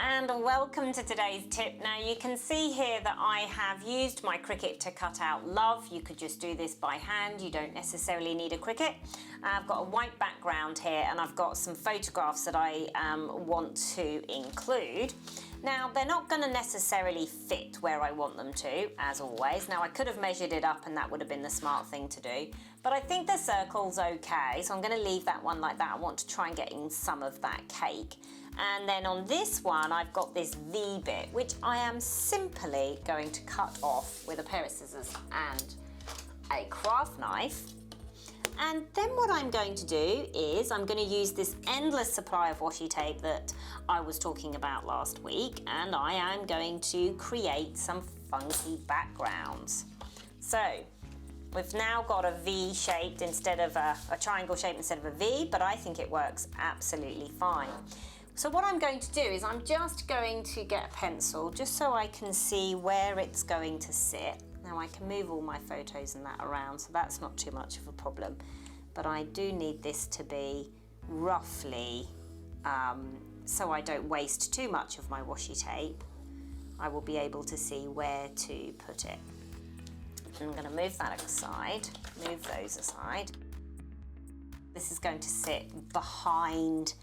and welcome to today's tip. Now you can see here that I have used my Cricut to cut out love. You could just do this by hand, you don't necessarily need a Cricut. I've got a white background here and I've got some photographs that I want to include. Now they're not going to necessarily fit where I want them to, as always. Now I could have measured it up and that would have been the smart thing to do, but I think the circle's okay, so I'm going to leave that one like that. I want to try and get in some of that cake. And then on this one, I've got this V bit, which I am simply going to cut off with a pair of scissors and a craft knife. And then what I'm going to do is I'm going to use this endless supply of washi tape that I was talking about last week, and I am going to create some funky backgrounds. So we've now got a V shaped instead of a triangle shape instead of a V, but I think it works absolutely fine. So what I'm going to do is I'm just going to get a pencil just so I can see where it's going to sit. Now I can move all my photos and that around, so that's not too much of a problem. But I do need this to be roughly, so I don't waste too much of my washi tape. I will be able to see where to put it. I'm going to move that aside, move those aside. This is going to sit behind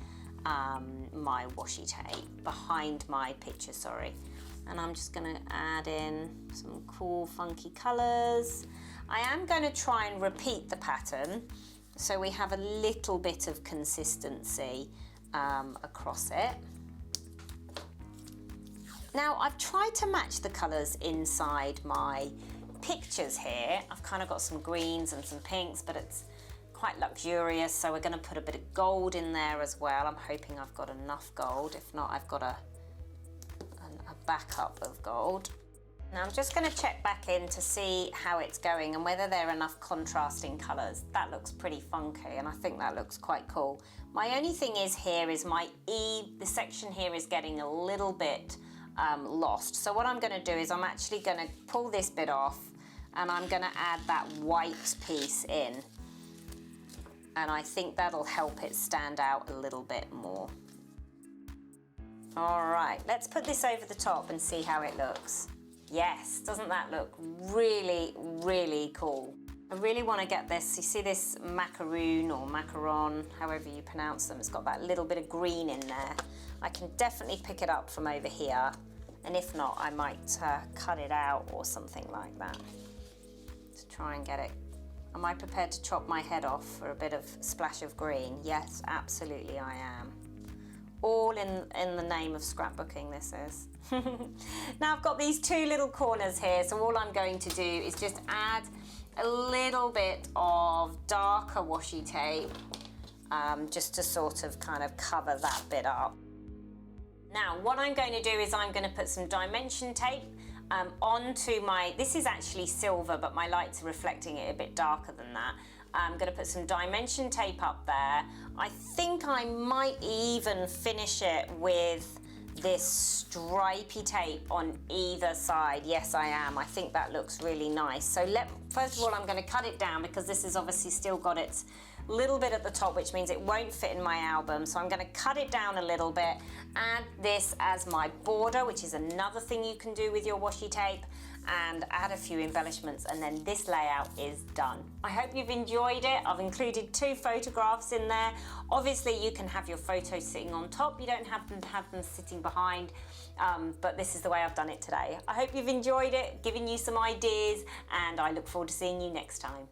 my washi tape, behind my picture, sorry. And I'm just going to add in some cool funky colours. I am going to try and repeat the pattern so we have a little bit of consistency across it. Now I've tried to match the colours inside my pictures here. I've kind of got some greens and some pinks, but it's quite luxurious, so we're going to put a bit of gold in there as well. I'm hoping I've got enough gold. If not, I've got a backup of gold. Now I'm just going to check back in to see how it's going and whether there are enough contrasting colours. That looks pretty funky and I think that looks quite cool. My only thing is here is my E, the section here is getting a little bit lost. So what I'm going to do is I'm actually going to pull this bit off and I'm going to add that white piece in. And I think that'll help it stand out a little bit more. All right, let's put this over the top and see how it looks. Yes, doesn't that look really, really cool? I really want to get this, you see this macaroon or macaron, however you pronounce them, it's got that little bit of green in there. I can definitely pick it up from over here, and if not, I might cut it out or something like that to try and get it. Am I prepared to chop my head off for a bit of splash of green? Yes, absolutely I am. All in the name of scrapbooking, this is. Now I've got these two little corners here, so all I'm going to do is just add a little bit of darker washi tape, just to sort of kind of cover that bit up. Now what I'm going to do is I'm going to put some dimension tape onto my, this is actually silver, but my lights are reflecting it a bit darker than that. I'm going to put some dimension tape up there. I think I might even finish it with this stripy tape on either side. Yes, I am. I think that looks really nice. So first of all, I'm going to cut it down because this has obviously still got its little bit at the top, which means it won't fit in my album. So I'm going to cut it down a little bit, add this as my border, which is another thing you can do with your washi tape, and add a few embellishments, and then this layout is done. I hope you've enjoyed it. I've included two photographs in there. Obviously you can have your photos sitting on top, you don't have them sitting behind, but this is the way I've done it today. I hope you've enjoyed it, giving you some ideas, and I look forward to seeing you next time.